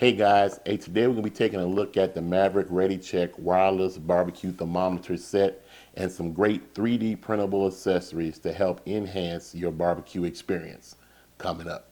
Hey guys, today we're going to be taking a look at the Maverick Redi Chek wireless barbecue thermometer set and some great 3D printable accessories to help enhance your barbecue experience. Coming up.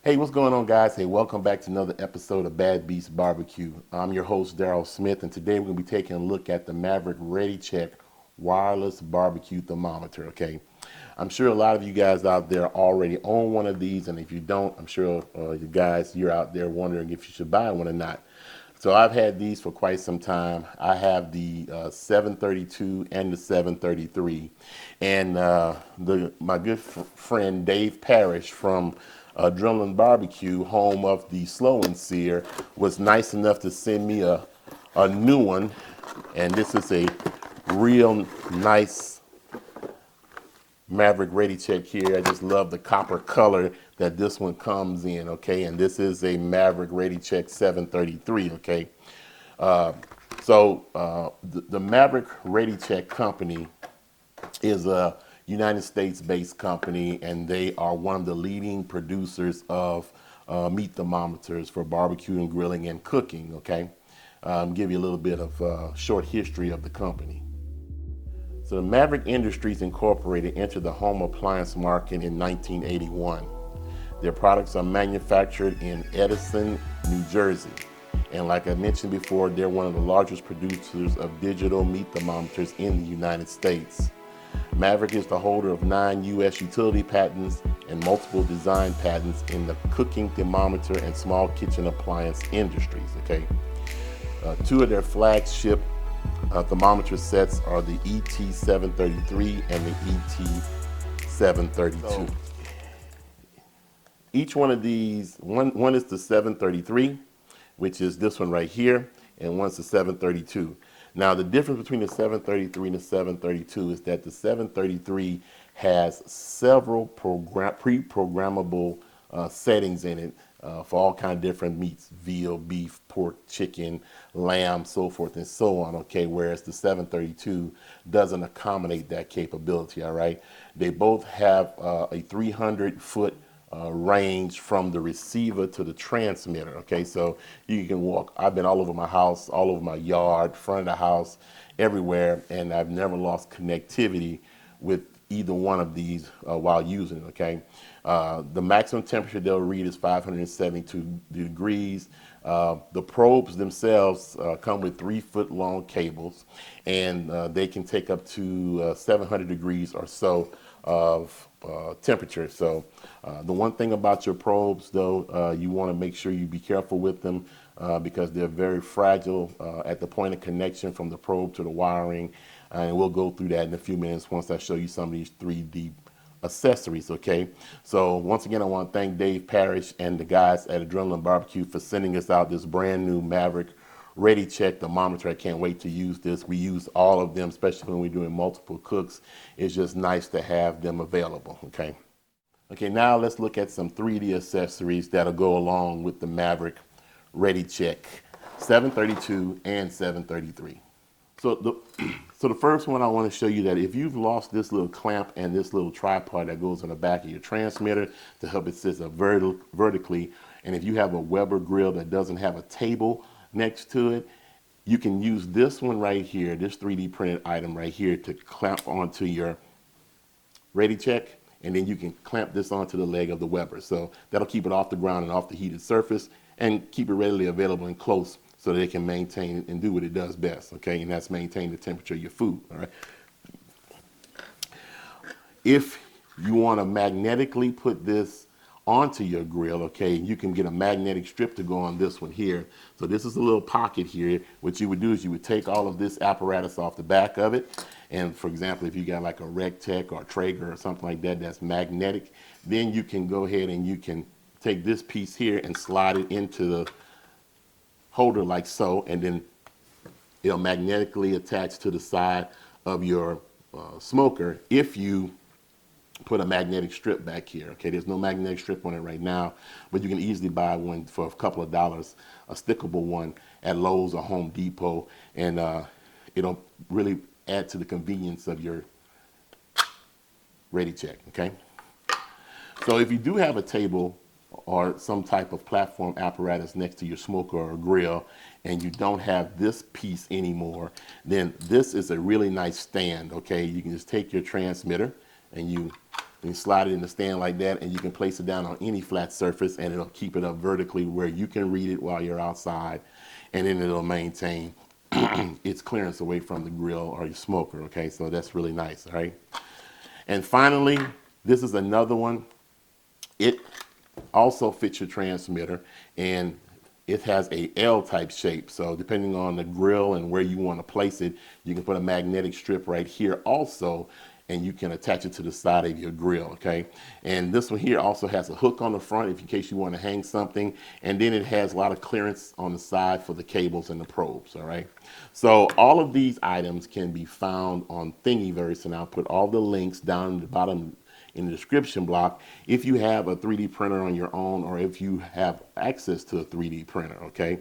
Hey, what's going on, guys? Hey, welcome back to another episode of Bad Beast Barbecue. I'm your host, Daryl Smith, and today we're going to be taking a look at the Maverick Redi Chek wireless barbecue thermometer, okay? I'm sure a lot of you guys out there already own one of these, and if you don't, I'm sure you guys, you're out there wondering if you should buy one or not. So I've had these for quite some time. I have the 732 and the 733, and my good friend Dave Parrish from Adrenaline Barbecue, home of the Slow and Sear, was nice enough to send me a new one, and this is a real nice Maverick Redi Chek here. I just love the copper color that this one comes in, okay? And this is a Maverick Redi Chek 733, okay? The Maverick Redi Chek company is a United States-based company, and they are one of the leading producers of meat thermometers for barbecue and grilling and cooking, okay? Give you a little bit of short history of the company. So the Maverick Industries Incorporated entered the home appliance market in 1981. Their products are manufactured in Edison, New Jersey. And like I mentioned before, they're one of the largest producers of digital meat thermometers in the United States. Maverick is the holder of 9 U.S. utility patents and multiple design patents in the cooking thermometer and small kitchen appliance industries, okay? Two of their flagship thermometer sets are the ET-733 and the ET-732. So, each one of these, one is the 733, which is this one right here, and one's the 732. Now, the difference between the 733 and the 732 is that the 733 has several pre-programmable settings in it for all kinds of different meats: veal, beef, pork, chicken, lamb, so forth and so on, okay? Whereas the 732 doesn't accommodate that capability, all right? They both have a 300-foot range from the receiver to the transmitter, okay? So you can walk. I've been all over my house, all over my yard, front of the house, everywhere, and I've never lost connectivity with either one of these while using it, okay? The maximum temperature they'll read is 572 degrees. The probes themselves come with 3-foot long cables, and they can take up to 700 degrees or so of temperature. So the one thing about your probes, though, you want to make sure you be careful with them because they're very fragile at the point of connection from the probe to the wiring. And we'll go through that in a few minutes once I show you some of these 3D accessories, okay? So once again, I want to thank Dave Parrish and the guys at Adrenaline Barbecue for sending us out this brand new Maverick Redi Chek thermometer. I can't wait to use this. We use all of them, especially when we're doing multiple cooks. It's just nice to have them available, okay? Okay, now let's look at some 3D accessories that'll go along with the Maverick Redi Chek 732 and 733. So the first one I want to show you that if you've lost this little clamp and this little tripod that goes on the back of your transmitter to help it sit up vertically, and if you have a Weber grill that doesn't have a table next to it, you can use this one right here, this 3D printed item right here, to clamp onto your Redi Chek, and then you can clamp this onto the leg of the Weber. So that'll keep it off the ground and off the heated surface and keep it readily available and close so that it can maintain and do what it does best, okay? And that's maintain the temperature of your food, all right? If you want to magnetically put this onto your grill, okay, you can get a magnetic strip to go on this one here. So this is a little pocket here. What you would do is you would take all of this apparatus off the back of it, and for example, if you got like a Rectech or a Traeger or something like that that's magnetic, then you can go ahead and you can take this piece here and slide it into the holder like so, and then it'll magnetically attach to the side of your smoker if you put a magnetic strip back here. Okay, there's no magnetic strip on it right now, but you can easily buy one for a couple of dollars, a stickable one at Lowe's or Home Depot, and it'll really add to the convenience of your Redi Chek. Okay, so if you do have a table or some type of platform apparatus next to your smoker or grill, and you don't have this piece anymore, then this is a really nice stand. Okay, you can just take your transmitter and you slide it in the stand like that, and you can place it down on any flat surface, and it'll keep it up vertically where you can read it while you're outside, and then it'll maintain its clearance away from the grill or your smoker. Okay, so that's really nice. All right, and finally, this is another one. It also fits your transmitter, and it has a L-type shape. So depending on the grill and where you want to place it, you can put a magnetic strip right here also, and you can attach it to the side of your grill. Okay, and this one here also has a hook on the front in case you want to hang something, and then it has a lot of clearance on the side for the cables and the probes. All right, so all of these items can be found on Thingiverse, and I'll put all the links down at the bottom in the description block if you have a 3D printer on your own, or if you have access to a 3D printer. Okay,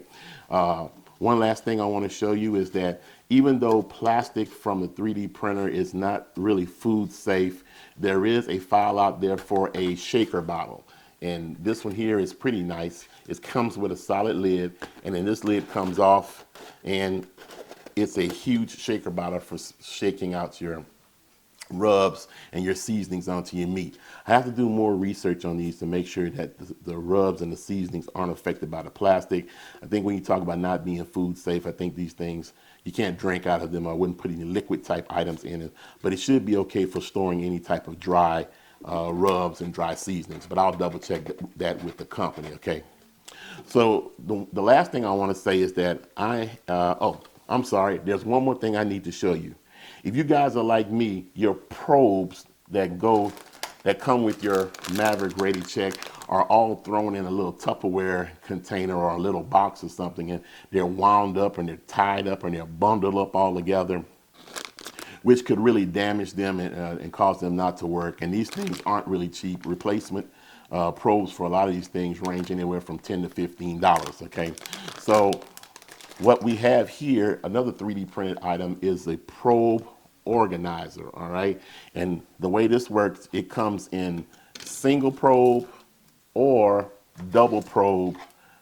one last thing I want to show you is that even though plastic from the 3D printer is not really food safe, there is a file out there for a shaker bottle, and this one here is pretty nice. It comes with a solid lid, and then this lid comes off, and it's a huge shaker bottle for shaking out your rubs and your seasonings onto your meat. I have to do more research on these to make sure that the rubs and the seasonings aren't affected by the plastic. I think when you talk about not being food safe, I think these things, you can't drink out of them. I wouldn't put any liquid type items in it, but it should be okay for storing any type of dry rubs and dry seasonings, but I'll double check that with the company. Okay, so the last thing I want to say is that I'm sorry, there's one more thing I need to show you. If you guys are like me, your probes that come with your Maverick Redi Chek are all thrown in a little Tupperware container or a little box or something, and they're wound up and they're tied up and they're bundled up all together, which could really damage them and cause them not to work. And these things aren't really cheap. Replacement probes for a lot of these things range anywhere from $10 to $15. Okay, so what we have here, another 3D printed item, is a probe organizer. All right, and the way this works, it comes in single probe or double probe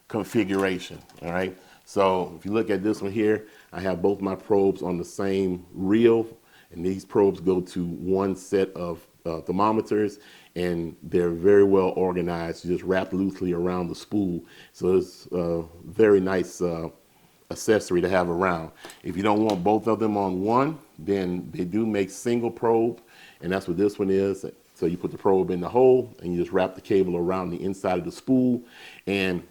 configuration. All right, so if you look at this one here, I have both my probes on the same reel, and these probes go to one set of thermometers, and they're very well organized. You just wrap loosely around the spool, so it's a very nice accessory to have around. If you don't want both of them on one, then they do make single probe, and that's what this one is. So you put the probe in the hole, and you just wrap the cable around the inside of the spool, and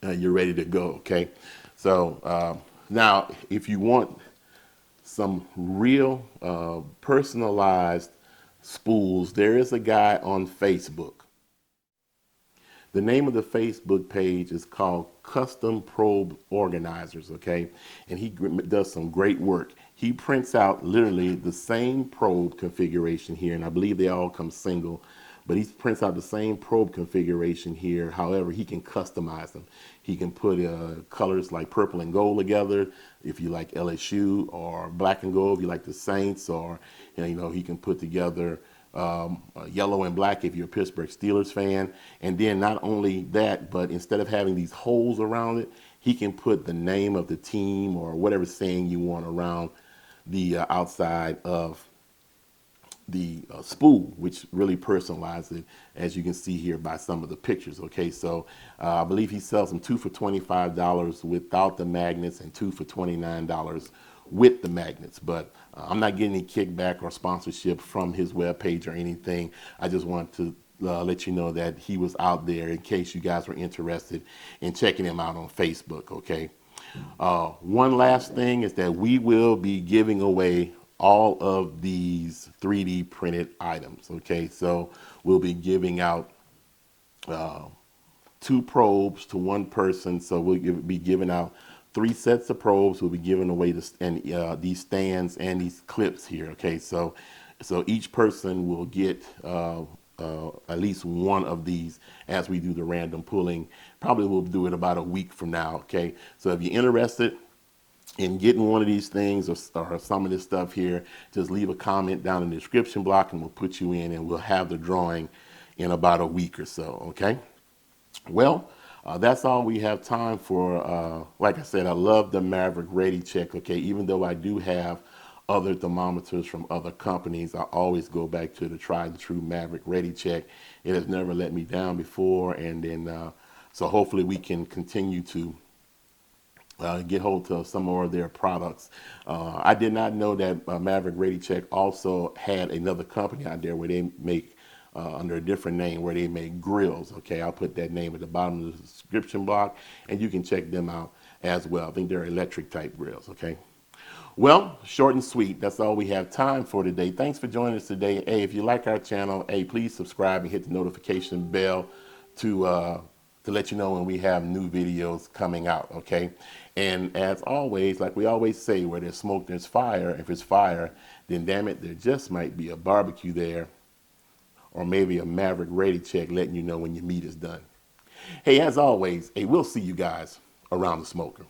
you're ready to go. Okay, so now if you want some real personalized spools, there is a guy on Facebook. The name of the Facebook page is called Custom Probe Organizers, okay? And he does some great work. He prints out literally the same probe configuration here, and I believe they all come single, but he prints out the same probe configuration here. However, he can customize them. He can put colors like purple and gold together if you like LSU, or black and gold if you like the Saints, or he can put together yellow and black if you're a Pittsburgh Steelers fan. And then not only that, but instead of having these holes around it, he can put the name of the team or whatever saying you want around the outside of the spool, which really personalizes it, as you can see here by some of the pictures. Okay, so I believe he sells them 2 for $25 without the magnets and 2 for $29 with the magnets. But I'm not getting any kickback or sponsorship from his webpage or anything. I just want to let you know that he was out there in case you guys were interested in checking him out on Facebook. Okay, one last thing is that we will be giving away all of these 3D printed items. Okay, so we'll be giving out 2 probes to one person. So we'll be giving out 3 sets of probes. We'll be giving away these stands and these clips here. Okay, so So each person will get at least one of these as we do the random pulling. Probably we'll do it about a week from now, okay? So if you're interested in getting one of these things or some of this stuff here, just leave a comment down in the description block and we'll put you in and we'll have the drawing in about a week or so, okay? Well, that's all we have time for. Like I said, I love the Maverick Redi Chek, okay? Even though I do have other thermometers from other companies, I always go back to the tried and true Maverick Redi Chek. It has never let me down before, and then so hopefully we can continue to get hold of some more of their products. I did not know that Maverick Redi Chek also had another company out there where they make under a different name where they make grills. Okay, I'll put that name at the bottom of the description block and you can check them out as well. I think they're electric type grills. Okay. Well, short and sweet. That's all we have time for today. Thanks for joining us today. Hey, if you like our channel, hey, please subscribe and hit the notification bell to let you know when we have new videos coming out, okay? And as always, like we always say, where there's smoke, there's fire. If it's fire, then damn it, there just might be a barbecue there, or maybe a Maverick Redi Chek letting you know when your meat is done. Hey, as always, hey, we'll see you guys around the smoker.